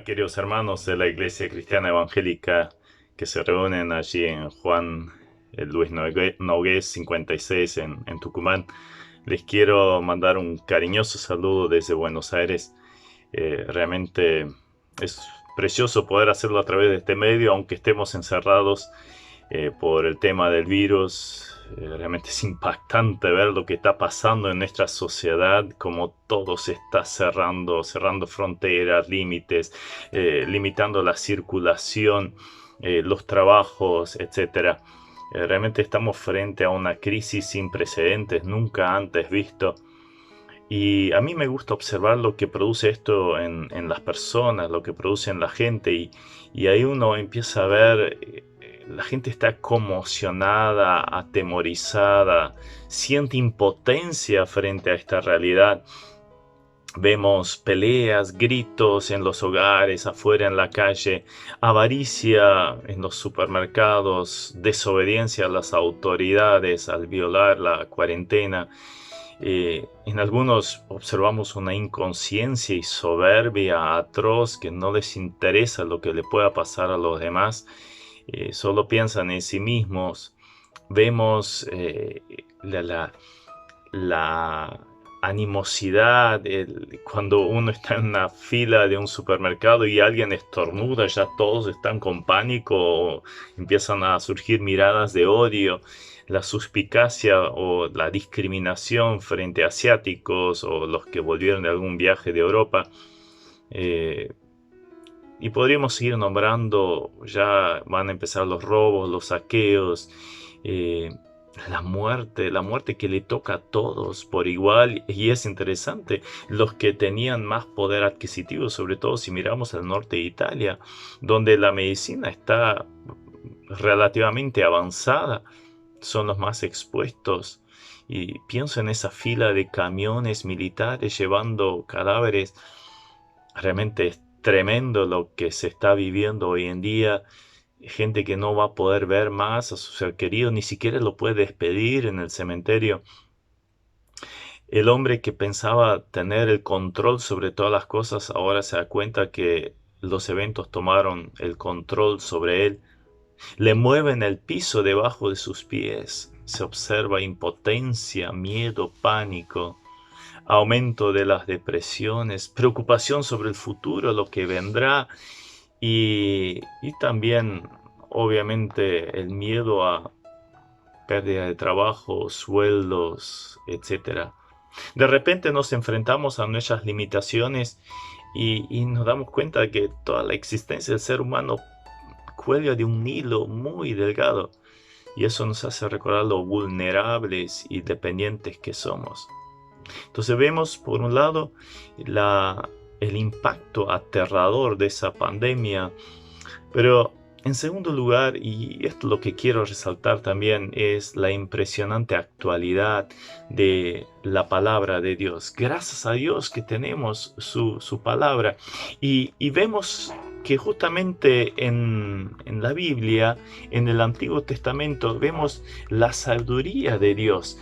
queridos hermanos de la Iglesia Cristiana Evangélica que se reúnen allí en Juan Luis Nogués 56 en Tucumán. Les quiero mandar un cariñoso saludo desde Buenos Aires. Realmente es precioso poder hacerlo a través de este medio, aunque estemos encerrados por el tema del virus. Realmente es impactante ver lo que está pasando en nuestra sociedad, como todo se está cerrando fronteras, límites, limitando la circulación, los trabajos, etcétera. Realmente estamos frente a una crisis sin precedentes, nunca antes visto. Y a mí me gusta observar lo que produce esto en las personas, lo que produce en la gente, y ahí uno empieza a ver, la gente está conmocionada, atemorizada, siente impotencia frente a esta realidad. Vemos peleas, gritos en los hogares, afuera en la calle, avaricia en los supermercados, desobediencia a las autoridades al violar la cuarentena. En algunos observamos una inconsciencia y soberbia atroz que no les interesa lo que le pueda pasar a los demás, solo piensan en sí mismos. Vemos la animosidad, cuando uno está en una fila de un supermercado y alguien estornuda, ya todos están con pánico, o empiezan a surgir miradas de odio, la suspicacia o la discriminación frente a asiáticos o los que volvieron de algún viaje de Europa. Eh, y podríamos seguir nombrando, ya van a empezar los robos, los saqueos, eh, la muerte que le toca a todos por igual. Y es interesante, los que tenían más poder adquisitivo, sobre todo si miramos al norte de Italia, donde la medicina está relativamente avanzada, son los más expuestos. Y pienso en esa fila de camiones militares llevando cadáveres. Realmente es tremendo lo que se está viviendo hoy en día. Gente que no va a poder ver más a su ser querido, ni siquiera lo puede despedir en el cementerio. El hombre que pensaba tener el control sobre todas las cosas ahora se da cuenta que los eventos tomaron el control sobre él. Le mueven el piso debajo de sus pies. Se observa impotencia, miedo, pánico, aumento de las depresiones, preocupación sobre el futuro, lo que vendrá, y también, obviamente, el miedo a pérdida de trabajo, sueldos, etcétera. De repente nos enfrentamos a nuestras limitaciones y nos damos cuenta de que toda la existencia del ser humano cuelga de un hilo muy delgado, y eso nos hace recordar lo vulnerables y dependientes que somos. Entonces vemos, por un lado, el impacto aterrador de esa pandemia, pero en segundo lugar, y esto es lo que quiero resaltar también, es la impresionante actualidad de la palabra de Dios. Gracias a Dios que tenemos su palabra, y vemos que justamente en la Biblia, en el Antiguo Testamento, vemos la sabiduría de Dios.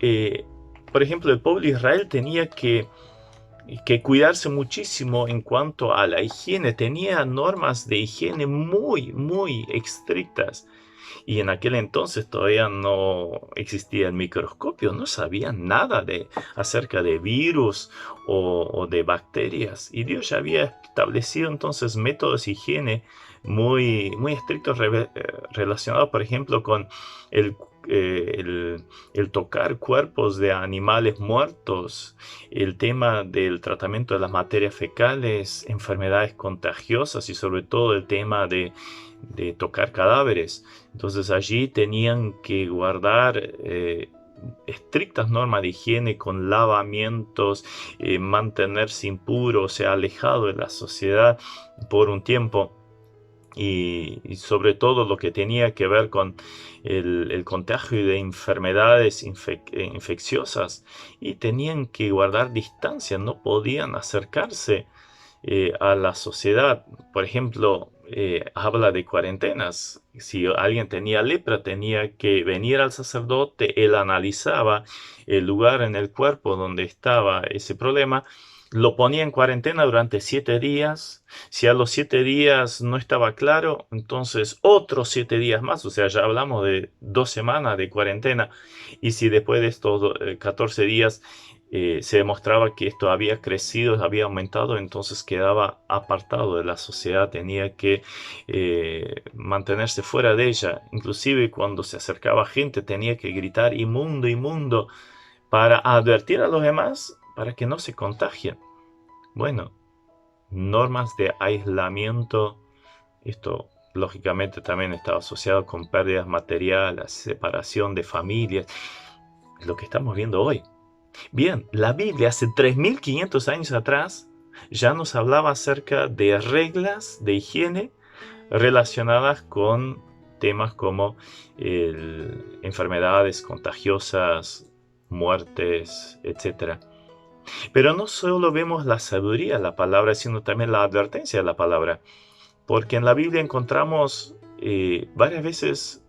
Eh, por ejemplo, el pueblo de Israel tenía que cuidarse muchísimo en cuanto a la higiene. Tenía normas de higiene muy, muy estrictas. Y en aquel entonces todavía no existía el microscopio, no sabían nada acerca de virus o de bacterias. Y Dios ya había establecido entonces métodos de higiene muy, muy estrictos, relacionados, por ejemplo, con el, el tocar cuerpos de animales muertos, el tema del tratamiento de las materias fecales, enfermedades contagiosas, y sobre todo el tema de tocar cadáveres. Entonces allí tenían que guardar estrictas normas de higiene con lavamientos, mantenerse impuro, o sea, alejado de la sociedad por un tiempo. Y sobre todo lo que tenía que ver con el contagio de enfermedades infecciosas, y tenían que guardar distancia, no podían acercarse a la sociedad. Por ejemplo, habla de cuarentenas. Si alguien tenía lepra, tenía que venir al sacerdote, él analizaba el lugar en el cuerpo donde estaba ese problema, lo ponía en cuarentena durante 7 días. Si a los 7 días no estaba claro, entonces otros 7 días más. O sea, ya hablamos de 2 semanas de cuarentena. Y si después de estos 14 días se demostraba que esto había crecido, había aumentado, entonces quedaba apartado de la sociedad, tenía que mantenerse fuera de ella. Inclusive cuando se acercaba gente tenía que gritar inmundo, inmundo, para advertir a los demás para que no se contagien. Bueno, normas de aislamiento, esto lógicamente también estaba asociado con pérdidas materiales, separación de familias, lo que estamos viendo hoy. Bien, la Biblia hace 3500 años atrás ya nos hablaba acerca de reglas de higiene relacionadas con temas como enfermedades contagiosas, muertes, etc. Pero no solo vemos la sabiduría de la palabra, sino también la advertencia de la palabra. Porque en la Biblia encontramos varias veces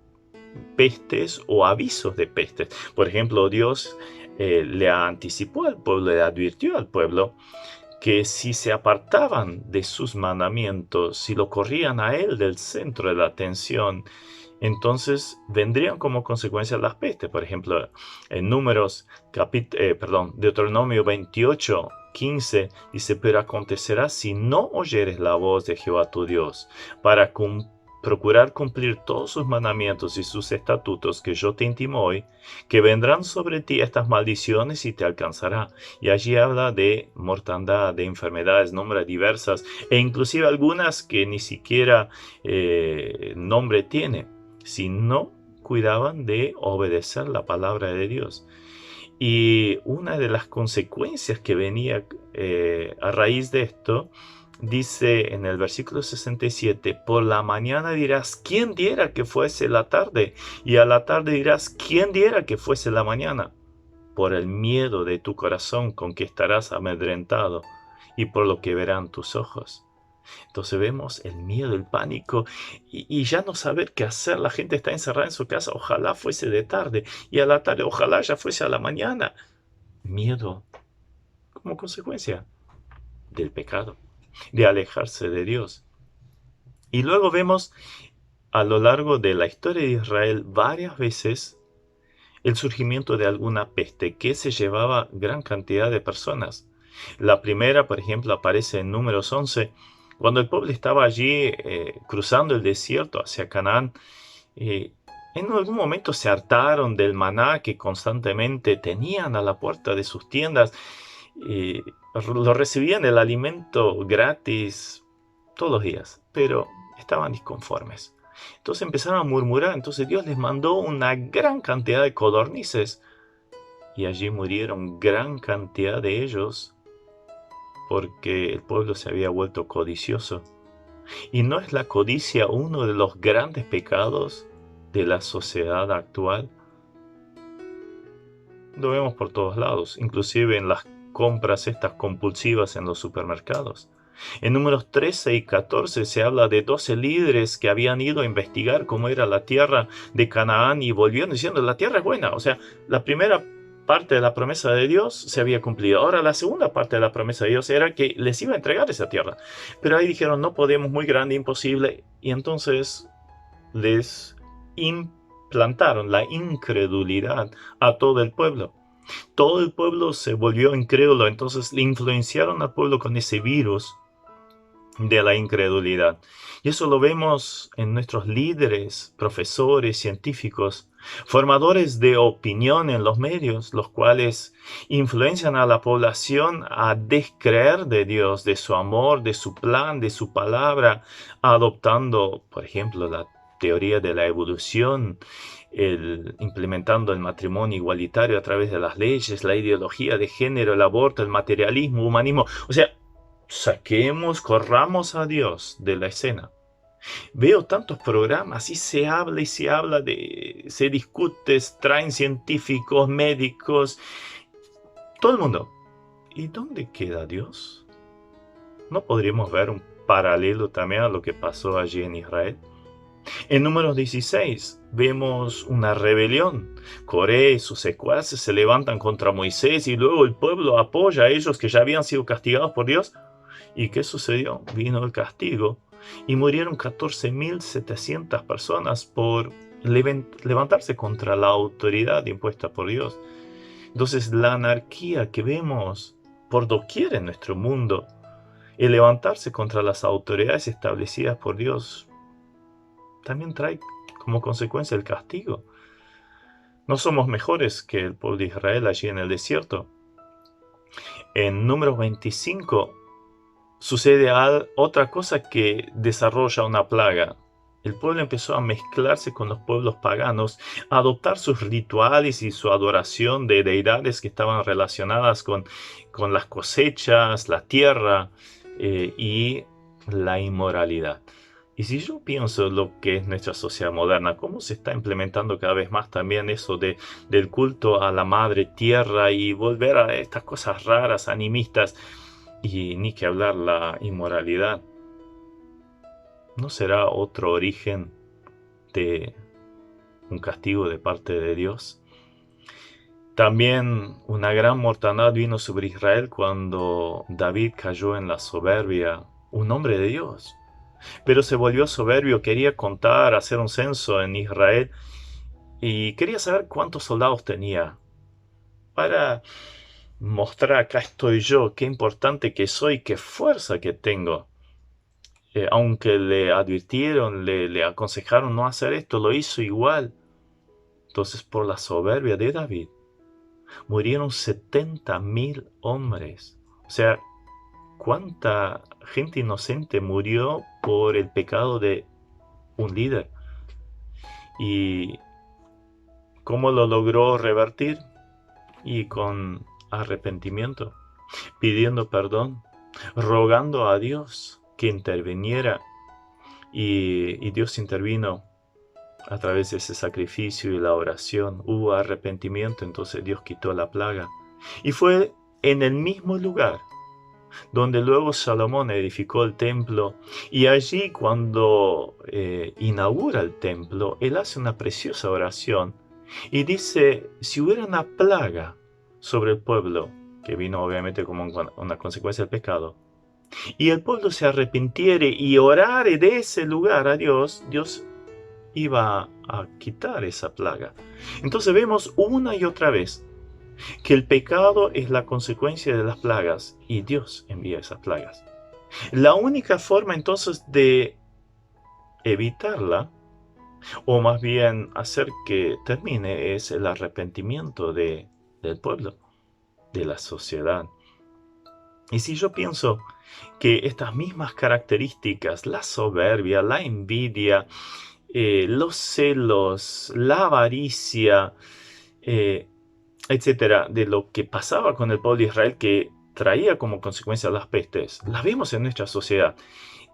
pestes o avisos de pestes. Por ejemplo, Dios le anticipó al pueblo, le advirtió al pueblo que si se apartaban de sus mandamientos, si lo corrían a él del centro de la atención, entonces vendrían como consecuencia las pestes. Por ejemplo, en Números, Deuteronomio 28:15 dice: pero acontecerá si no oyeres la voz de Jehová tu Dios, para procurar cumplir todos sus mandamientos y sus estatutos que yo te intimo hoy, que vendrán sobre ti estas maldiciones y te alcanzará. Y allí habla de mortandad, de enfermedades, nombra diversas, e inclusive algunas que ni siquiera nombre tiene, si no cuidaban de obedecer la palabra de Dios. Y una de las consecuencias que venía a raíz de esto, dice en el versículo 67, por la mañana dirás, ¿quién diera que fuese la tarde? Y a la tarde dirás, ¿quién diera que fuese la mañana? Por el miedo de tu corazón con que estarás amedrentado y por lo que verán tus ojos. Entonces vemos el miedo, el pánico y ya no saber qué hacer. La gente está encerrada en su casa, ojalá fuese de tarde, y a la tarde ojalá ya fuese a la mañana. Miedo como consecuencia del pecado, de alejarse de Dios. Y luego vemos a lo largo de la historia de Israel varias veces el surgimiento de alguna peste que se llevaba gran cantidad de personas. La primera, por ejemplo, aparece en Números 11, cuando el pueblo estaba allí cruzando el desierto hacia Canaán. eh, en algún momento se hartaron del maná que constantemente tenían a la puerta de sus tiendas. eh, lo recibían el alimento gratis todos los días, pero estaban disconformes. Entonces empezaron a murmurar. Entonces Dios les mandó una gran cantidad de codornices y allí murieron gran cantidad de ellos porque el pueblo se había vuelto codicioso. ¿Y no es la codicia uno de los grandes pecados de la sociedad actual? Lo vemos por todos lados, inclusive en las compras estas compulsivas en los supermercados. En Números 13 y 14 se habla de 12 líderes que habían ido a investigar cómo era la tierra de Canaán y volvieron diciendo, la tierra es buena. O sea, la primera parte de la promesa de Dios se había cumplido. Ahora la segunda parte de la promesa de Dios era que les iba a entregar esa tierra. Pero ahí dijeron, no podemos, muy grande, imposible. Y entonces les implantaron la incredulidad a todo el pueblo. Todo el pueblo se volvió incrédulo, entonces le influenciaron al pueblo con ese virus de la incredulidad. Y eso lo vemos en nuestros líderes, profesores, científicos, formadores de opinión en los medios, los cuales influencian a la población a descreer de Dios, de su amor, de su plan, de su palabra, adoptando, por ejemplo, la teoría de la evolución, implementando el matrimonio igualitario a través de las leyes, la ideología de género, el aborto, el materialismo, humanismo. O sea, corramos a Dios de la escena. Veo tantos programas y se habla se discute, traen científicos, médicos, todo el mundo. ¿Y dónde queda Dios? ¿No podríamos ver un paralelo también a lo que pasó allí en Israel? En Números 16 vemos una rebelión. Coré y sus secuaces se levantan contra Moisés y luego el pueblo apoya a ellos que ya habían sido castigados por Dios. ¿Y qué sucedió? Vino el castigo y murieron 14.700 personas por levantarse contra la autoridad impuesta por Dios. Entonces la anarquía que vemos por doquier en nuestro mundo, el levantarse contra las autoridades establecidas por Dios, también trae como consecuencia el castigo. No somos mejores que el pueblo de Israel allí en el desierto. En Números 25 sucede otra cosa que desarrolla una plaga. El pueblo empezó a mezclarse con los pueblos paganos, a adoptar sus rituales y su adoración de deidades que estaban relacionadas con las cosechas, la tierra y la inmoralidad. Y si yo pienso lo que es nuestra sociedad moderna, cómo se está implementando cada vez más también eso del culto a la madre tierra y volver a estas cosas raras, animistas, y ni que hablar la inmoralidad, ¿no será otro origen de un castigo de parte de Dios? También una gran mortandad vino sobre Israel cuando David cayó en la soberbia, un hombre de Dios. Pero se volvió soberbio, quería contar, hacer un censo en Israel y quería saber cuántos soldados tenía para mostrar: acá estoy yo, qué importante que soy, qué fuerza que tengo. Aunque le advirtieron, le aconsejaron no hacer esto, lo hizo igual. Entonces, por la soberbia de David, murieron 70.000 hombres. O sea, ¿cuánta gente inocente murió por el pecado de un líder? ¿Y cómo lo logró revertir? Y con arrepentimiento, pidiendo perdón, rogando a Dios que interviniera. Y Dios intervino a través de ese sacrificio y la oración. Hubo arrepentimiento, entonces Dios quitó la plaga. Y fue en el mismo lugar donde luego Salomón edificó el templo. Y allí, cuando inaugura el templo, él hace una preciosa oración y dice: si hubiera una plaga sobre el pueblo, que vino obviamente como una consecuencia del pecado, y el pueblo se arrepintiere y orare de ese lugar a Dios, Dios iba a quitar esa plaga. Entonces vemos una y otra vez que el pecado es la consecuencia de las plagas y Dios envía esas plagas. La única forma entonces de evitarla, o más bien hacer que termine, es el arrepentimiento del pueblo, de la sociedad. Y si yo pienso que estas mismas características, la soberbia, la envidia, los celos, la avaricia, etcétera, de lo que pasaba con el pueblo de Israel, que traía como consecuencia las pestes, las vemos en nuestra sociedad.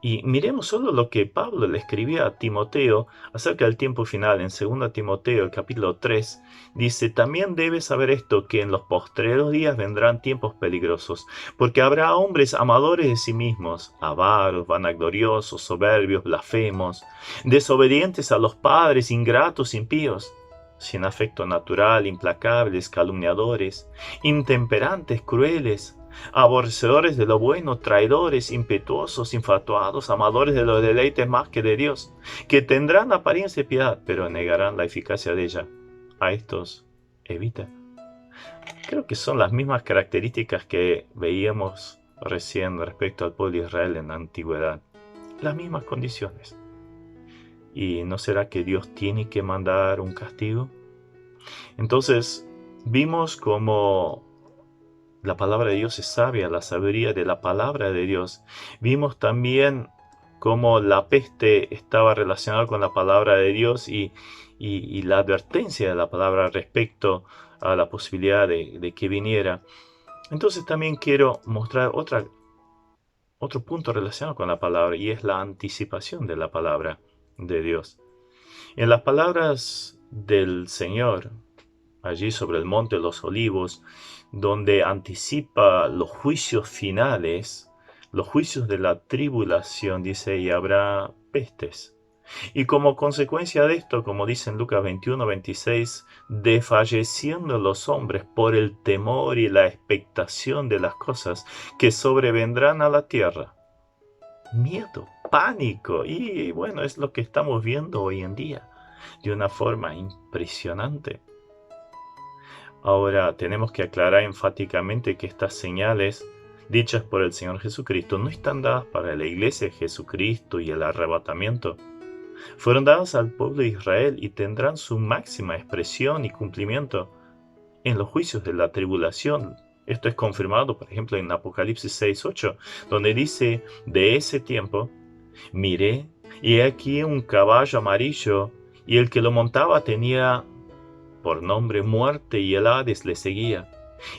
Y miremos solo lo que Pablo le escribía a Timoteo acerca del tiempo final. En 2 Timoteo, el capítulo 3, dice: también debes saber esto, que en los postreros días vendrán tiempos peligrosos, porque habrá hombres amadores de sí mismos, avaros, vanagloriosos, soberbios, blasfemos, desobedientes a los padres, ingratos, impíos, sin afecto natural, implacables, calumniadores, intemperantes, crueles, aborrecedores de lo bueno, traidores, impetuosos, infatuados, amadores de los deleites más que de Dios, que tendrán apariencia de piedad, pero negarán la eficacia de ella. A estos evita. Creo que son las mismas características que veíamos recién respecto al pueblo de Israel en la antigüedad. Las mismas condiciones. ¿Y no será que Dios tiene que mandar un castigo? Entonces, vimos cómo la palabra de Dios es sabia, la sabiduría de la palabra de Dios. Vimos también cómo la peste estaba relacionada con la palabra de Dios y la advertencia de la palabra respecto a la posibilidad de que viniera. Entonces también quiero mostrar otro punto relacionado con la palabra, y es la anticipación de la palabra de Dios. En las palabras del Señor, allí sobre el monte de los olivos, donde anticipa los juicios finales, los juicios de la tribulación, dice: y habrá pestes. Y como consecuencia de esto, como dice en Lucas 21:26, desfalleciendo los hombres por el temor y la expectación de las cosas que sobrevendrán a la tierra. Miedo, pánico, y bueno, es lo que estamos viendo hoy en día de una forma impresionante. Ahora tenemos que aclarar enfáticamente que estas señales dichas por el Señor Jesucristo no están dadas para la iglesia de Jesucristo y el arrebatamiento. Fueron dadas al pueblo de Israel y tendrán su máxima expresión y cumplimiento en los juicios de la tribulación. Esto es confirmado, por ejemplo, en Apocalipsis 6:8, donde dice: de ese tiempo miré, y he aquí un caballo amarillo, y el que lo montaba tenía por nombre Muerte, y el Hades le seguía.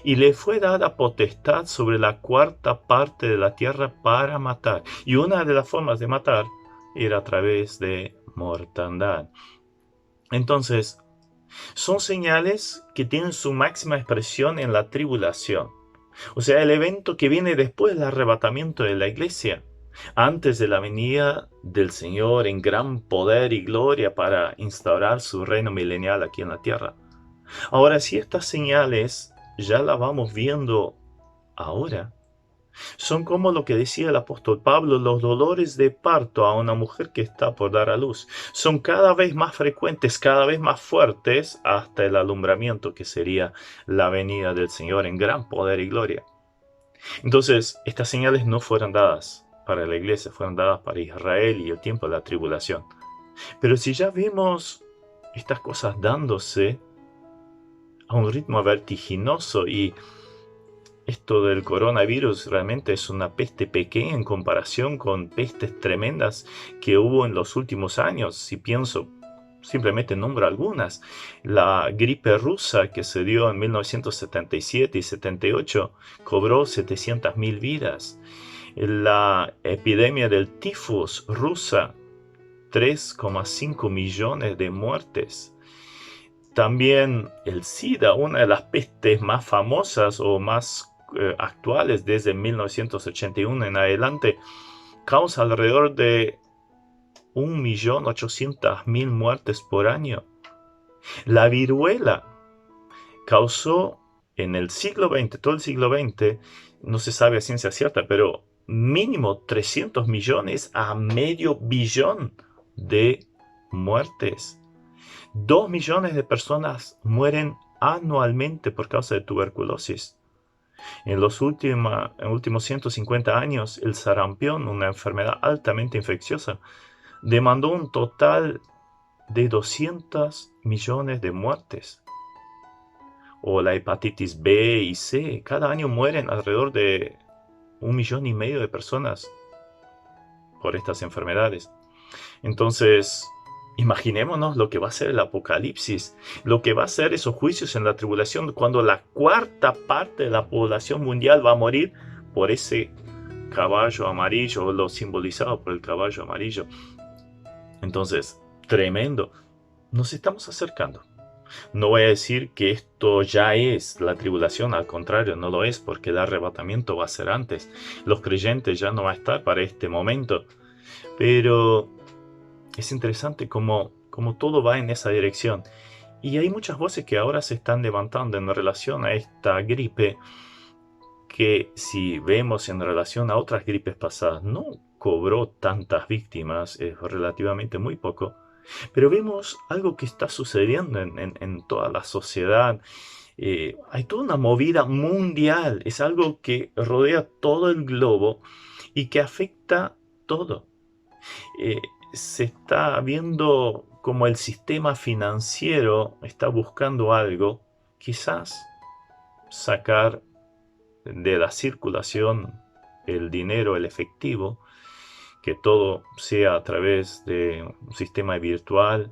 Y le fue dada potestad sobre la cuarta parte de la tierra para matar. Y una de las formas de matar era a través de mortandad. Entonces, son señales que tienen su máxima expresión en la tribulación. O sea, el evento que viene después del arrebatamiento de la iglesia, antes de la venida del Señor en gran poder y gloria para instaurar su reino milenial aquí en la tierra. Ahora, si estas señales ya las vamos viendo ahora, son como lo que decía el apóstol Pablo: los dolores de parto a una mujer que está por dar a luz. Son cada vez más frecuentes, cada vez más fuertes, hasta el alumbramiento, que sería la venida del Señor en gran poder y gloria. Entonces, estas señales no fueron dadas para la iglesia, fueron dadas para Israel y el tiempo de la tribulación. Pero si ya vemos estas cosas dándose a un ritmo vertiginoso, y esto del coronavirus realmente es una peste pequeña en comparación con pestes tremendas que hubo en los últimos años. Si pienso, simplemente nombro algunas: la gripe rusa, que se dio en 1977 y 78, cobró 700.000 vidas. La epidemia del tifus rusa, 3,5 millones de muertes. También el SIDA, una de las pestes más famosas o más actuales desde 1981 en adelante, causa alrededor de 1.800.000 muertes por año. La viruela causó en el siglo XX, todo el siglo XX, no se sabe a ciencia cierta, pero mínimo 300 millones a medio billón de muertes. 2 millones de personas mueren anualmente por causa de tuberculosis. En los últimos 150 años, el sarampión, una enfermedad altamente infecciosa, demandó un total de 200 millones de muertes. O la hepatitis B y C, cada año mueren alrededor de 1,5 millones de personas por estas enfermedades. Entonces, imaginémonos lo que va a ser el apocalipsis, lo que va a ser esos juicios en la tribulación, cuando la cuarta parte de la población mundial va a morir por ese caballo amarillo, o lo simbolizado por el caballo amarillo. Entonces, tremendo. Nos estamos acercando. No voy a decir que esto ya es la tribulación, al contrario, no lo es, porque el arrebatamiento va a ser antes. Los creyentes ya no van a estar para este momento. Pero es interesante cómo todo va en esa dirección. Y hay muchas voces que ahora se están levantando en relación a esta gripe, que si vemos en relación a otras gripes pasadas, no cobró tantas víctimas, es relativamente muy poco. Pero vemos algo que está sucediendo en toda la sociedad. Hay toda una movida mundial, es algo que rodea todo el globo y que afecta todo. Eh, Se está viendo como el sistema financiero está buscando algo, quizás sacar de la circulación el dinero, el efectivo, que todo sea a través de un sistema virtual,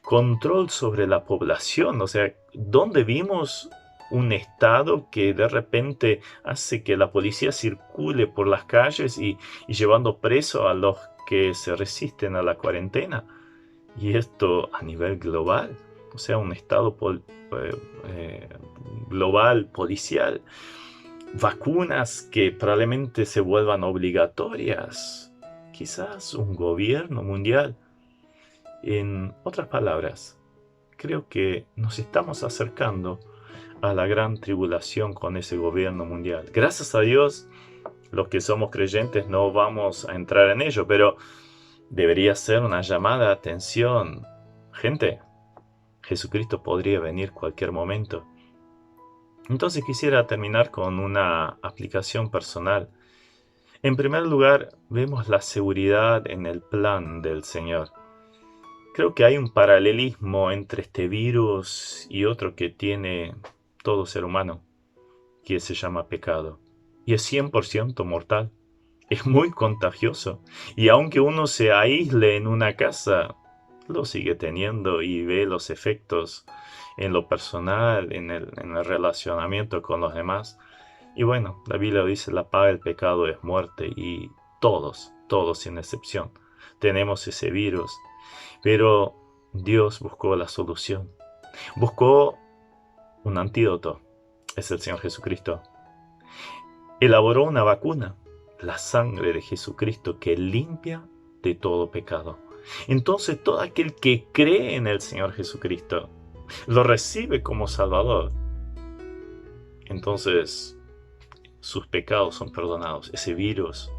control sobre la población. O sea, ¿dónde vimos un estado que de repente hace que la policía circule por las calles y llevando preso a los que se resisten a la cuarentena? Y esto a nivel global, o sea, un estado global policial. Vacunas que probablemente se vuelvan obligatorias. Quizás un gobierno mundial En otras palabras, creo que nos estamos acercando a la gran tribulación con ese gobierno mundial. Gracias a Dios, los que somos creyentes no vamos a entrar en ello, pero debería ser una llamada de atención. Gente, Jesucristo podría venir cualquier momento. Entonces quisiera terminar con una aplicación personal. En primer lugar, vemos la seguridad en el plan del Señor. Creo que hay un paralelismo entre este virus y otro que tiene todo ser humano, que se llama pecado. Y es 100% mortal. Es muy contagioso. Y aunque uno se aísle en una casa, lo sigue teniendo y ve los efectos en lo personal, en el relacionamiento con los demás. Y bueno, la Biblia dice, la paga del pecado es muerte. Y todos sin excepción, tenemos ese virus. Pero Dios buscó la solución. Buscó un antídoto. Es el Señor Jesucristo. Elaboró una vacuna, la sangre de Jesucristo que limpia de todo pecado. Entonces todo aquel que cree en el Señor Jesucristo, lo recibe como Salvador, entonces sus pecados son perdonados. Ese virus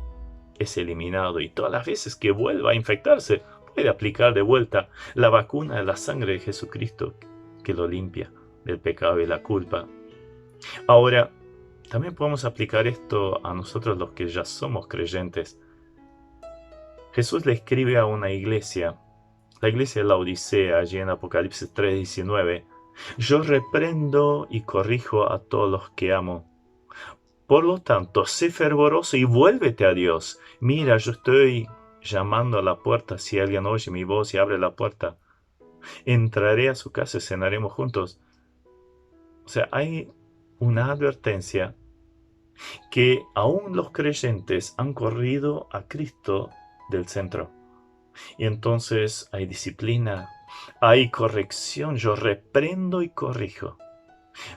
es eliminado y todas las veces que vuelva a infectarse, puede aplicar de vuelta la vacuna de la sangre de Jesucristo que lo limpia del pecado y la culpa. Ahora, también podemos aplicar esto a nosotros los que ya somos creyentes. Jesús le escribe a una iglesia, la iglesia de la Odisea, allí en Apocalipsis 3:19. Yo reprendo y corrijo a todos los que amo. Por lo tanto, sé fervoroso y vuélvete a Dios. Mira, yo estoy llamando a la puerta. Si alguien oye mi voz y abre la puerta, entraré a su casa y cenaremos juntos. O sea, hay una advertencia que aún los creyentes han corrido a Cristo del centro. Y entonces hay disciplina, hay corrección, yo reprendo y corrijo.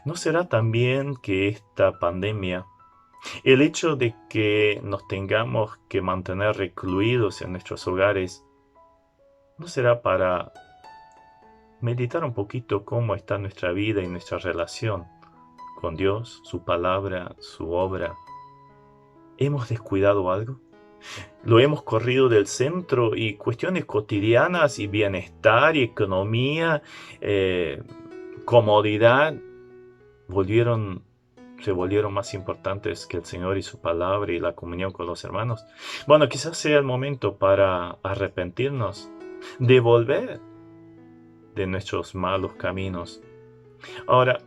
¿No será también que esta pandemia, el hecho de que nos tengamos que mantener recluidos en nuestros hogares, no será para meditar un poquito cómo está nuestra vida y nuestra relación con Dios, su palabra, su obra? ¿Hemos descuidado algo? ¿Lo hemos corrido del centro y cuestiones cotidianas y bienestar y economía, comodidad, se volvieron más importantes que el Señor y su palabra y la comunión con los hermanos? Bueno, quizás sea el momento para arrepentirnos, de volver de nuestros malos caminos. Ahora,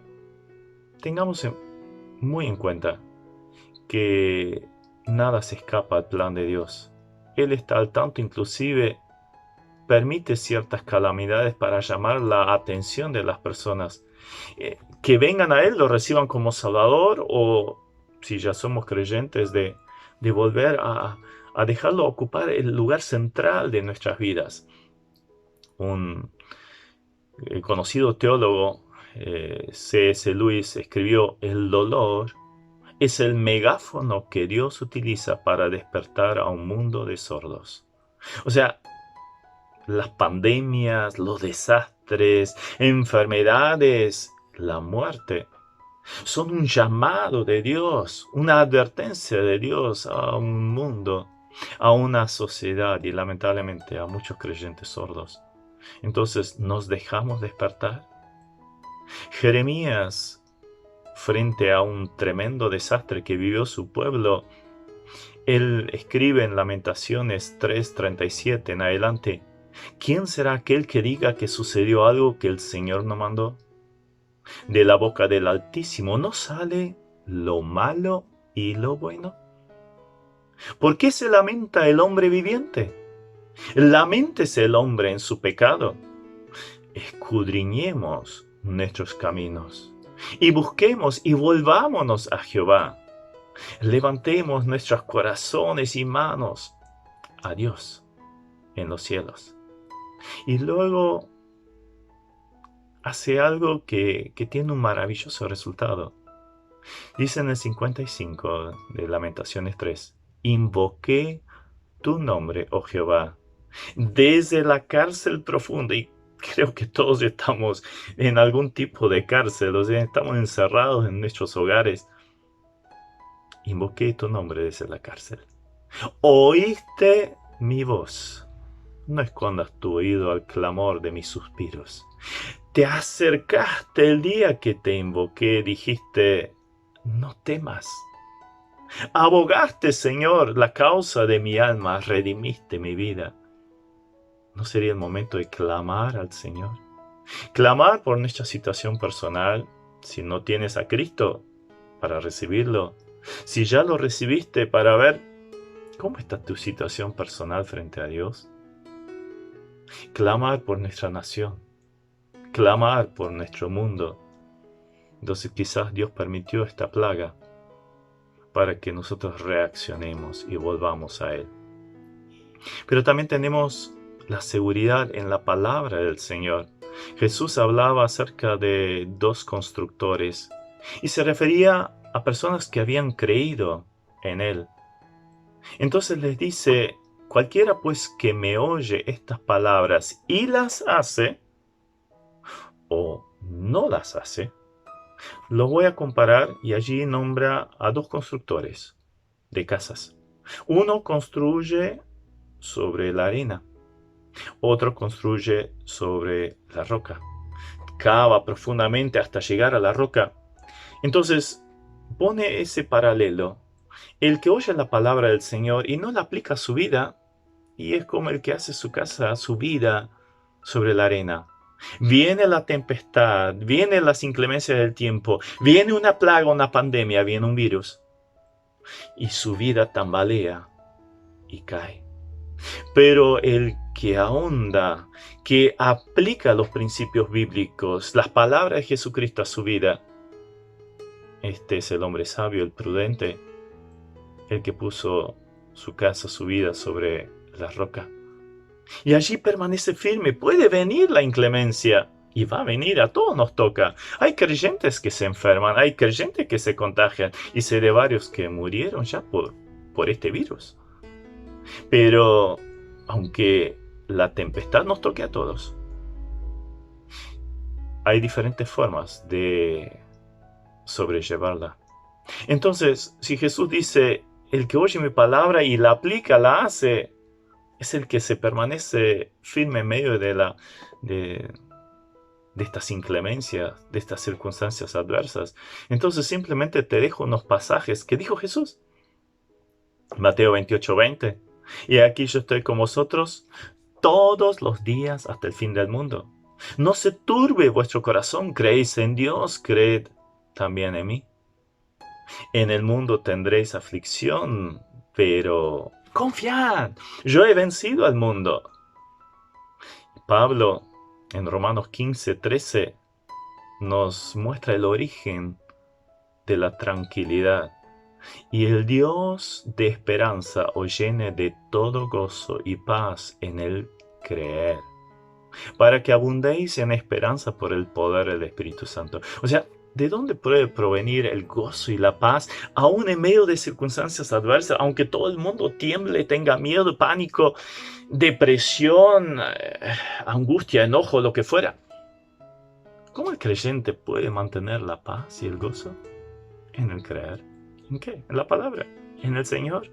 tengamos muy en cuenta que nada se escapa al plan de Dios. Él está al tanto, inclusive permite ciertas calamidades para llamar la atención de las personas. Que vengan a Él, lo reciban como Salvador, o si ya somos creyentes, de volver a dejarlo ocupar el lugar central de nuestras vidas. Un conocido teólogo, C.S. Lewis, escribió: el dolor es el megáfono que Dios utiliza para despertar a un mundo de sordos. O sea, las pandemias, los desastres, enfermedades, la muerte, son un llamado de Dios, una advertencia de Dios a un mundo, a una sociedad y lamentablemente a muchos creyentes sordos. Entonces, ¿nos dejamos despertar? Jeremías, frente a un tremendo desastre que vivió su pueblo, él escribe en Lamentaciones 3:37 en adelante: ¿quién será aquel que diga que sucedió algo que el Señor no mandó? De la boca del Altísimo no sale lo malo y lo bueno. ¿Por qué se lamenta el hombre viviente? Laméntese el hombre en su pecado. Escudriñemos nuestros caminos y busquemos y volvámonos a Jehová. Levantemos nuestros corazones y manos a Dios en los cielos. Y luego hace algo que tiene un maravilloso resultado. Dice en el 55 de Lamentaciones 3: invoqué tu nombre, oh Jehová, desde la cárcel profunda. Y creo que todos estamos en algún tipo de cárcel, o sea, estamos encerrados en nuestros hogares. Invoqué tu nombre desde la cárcel. Oíste mi voz. No escondas tu oído al clamor de mis suspiros. Te acercaste el día que te invoqué, dijiste, no temas. Abogaste, Señor, la causa de mi alma, redimiste mi vida. ¿No sería el momento de clamar al Señor? Clamar por nuestra situación personal, si no tienes a Cristo, para recibirlo. Si ya lo recibiste, para ver cómo está tu situación personal frente a Dios. Clamar por nuestra nación. Clamar por nuestro mundo. Entonces quizás Dios permitió esta plaga para que nosotros reaccionemos y volvamos a Él. Pero también tenemos la seguridad en la palabra del Señor. Jesús hablaba acerca de dos constructores y se refería a personas que habían creído en Él. Entonces les dice, cualquiera pues que me oye estas palabras y las hace, o no las hace, lo voy a comparar y allí nombra a dos constructores de casas. Uno construye sobre la arena, otro construye sobre la roca. Cava profundamente hasta llegar a la roca. Entonces, pone ese paralelo. El que oye la palabra del Señor y no la aplica a su vida, y es como el que hace su casa, su vida, sobre la arena. Viene la tempestad, vienen las inclemencias del tiempo, viene una plaga, una pandemia, viene un virus, y su vida tambalea y cae. Pero el que ahonda, que aplica los principios bíblicos, las palabras de Jesucristo a su vida, este es el hombre sabio, el prudente, el que puso su casa, su vida sobre la roca. Y allí permanece firme. Puede venir la inclemencia. Y va a venir, a todos nos toca. Hay creyentes que se enferman, hay creyentes que se contagian. Y sé de varios que murieron ya por este virus. Pero aunque la tempestad nos toque a todos, hay diferentes formas de sobrellevarla. Entonces, si Jesús dice, el que oye mi palabra y la aplica, la hace, es el que se permanece firme en medio de estas inclemencias, de estas circunstancias adversas. Entonces simplemente te dejo unos pasajes que dijo Jesús. Mateo 28:20. Y aquí yo estoy con vosotros todos los días hasta el fin del mundo. No se turbe vuestro corazón, creéis en Dios, creed también en mí. En el mundo tendréis aflicción, pero confiad, yo he vencido al mundo. Pablo, en Romanos 15:13, nos muestra el origen de la tranquilidad. Y el Dios de esperanza os llene de todo gozo y paz en el creer, para que abundéis en esperanza por el poder del Espíritu Santo. O sea, ¿de dónde puede provenir el gozo y la paz, aún en medio de circunstancias adversas, aunque todo el mundo tiemble, tenga miedo, pánico, depresión, angustia, enojo, lo que fuera? ¿Cómo el creyente puede mantener la paz y el gozo? En el creer. ¿En qué? En la palabra, en el Señor,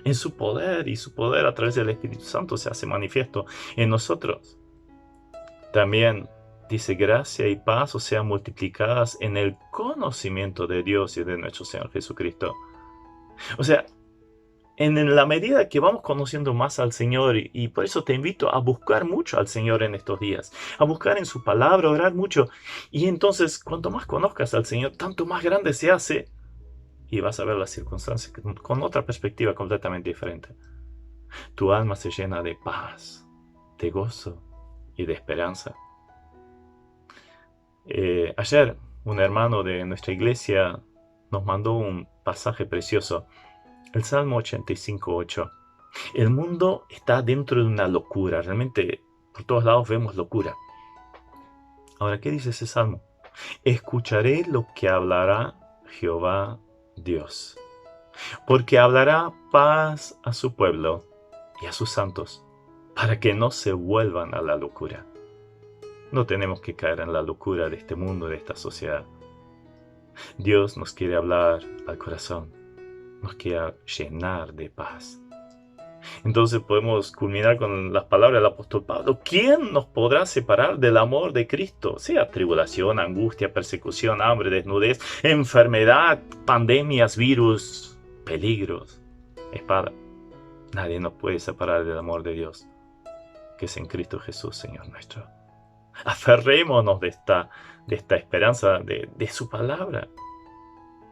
en su poder, y su poder a través del Espíritu Santo se hace manifiesto en nosotros. También dice, gracia y paz os sean multiplicadas en el conocimiento de Dios y de nuestro Señor Jesucristo. O sea, en la medida que vamos conociendo más al Señor, y por eso te invito a buscar mucho al Señor en estos días, a buscar en su palabra, orar mucho, y entonces cuanto más conozcas al Señor, tanto más grande se hace, y vas a ver las circunstancias con otra perspectiva completamente diferente. Tu alma se llena de paz, de gozo y de esperanza. Ayer un hermano de nuestra iglesia nos mandó un pasaje precioso, el Salmo 85:8. El mundo está dentro de una locura, realmente por todos lados vemos locura. Ahora, ¿qué dice ese salmo? Escucharé lo que hablará Jehová Dios, porque hablará paz a su pueblo y a sus santos, para que no se vuelvan a la locura. No tenemos que caer en la locura de este mundo, de esta sociedad. Dios nos quiere hablar al corazón, nos quiere llenar de paz. Entonces podemos culminar con las palabras del apóstol Pablo. ¿Quién nos podrá separar del amor de Cristo? Sea tribulación, angustia, persecución, hambre, desnudez, enfermedad, pandemias, virus, peligros, espada. Nadie nos puede separar del amor de Dios, que es en Cristo Jesús, Señor nuestro. Aferrémonos de esta esperanza, de su palabra,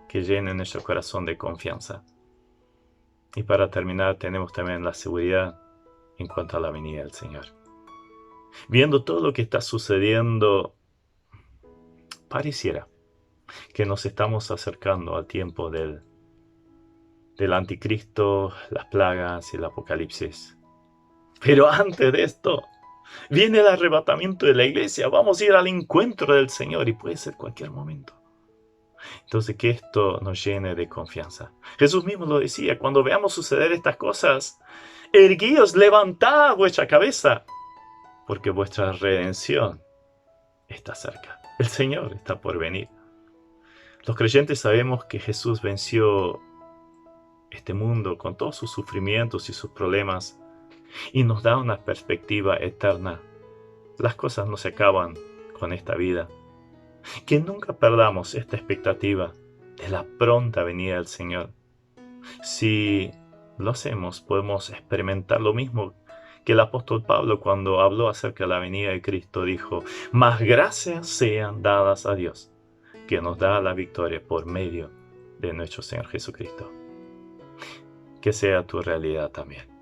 que llene nuestro corazón de confianza. Y para terminar, tenemos también la seguridad en cuanto a la venida del Señor. Viendo todo lo que está sucediendo, pareciera que nos estamos acercando al tiempo del anticristo, las plagas y el apocalipsis. Pero antes de esto, viene el arrebatamiento de la iglesia. Vamos a ir al encuentro del Señor y puede ser cualquier momento. Entonces, que esto nos llene de confianza. Jesús mismo lo decía, cuando veamos suceder estas cosas, erguíos, levantad vuestra cabeza, porque vuestra redención está cerca. El Señor está por venir. Los creyentes sabemos que Jesús venció este mundo con todos sus sufrimientos y sus problemas y nos da una perspectiva eterna. Las cosas no se acaban con esta vida. Que nunca perdamos esta expectativa de la pronta venida del Señor. Si lo hacemos, podemos experimentar lo mismo que el apóstol Pablo cuando habló acerca de la venida de Cristo. Dijo, más gracias sean dadas a Dios, que nos da la victoria por medio de nuestro Señor Jesucristo. Que sea tu realidad también.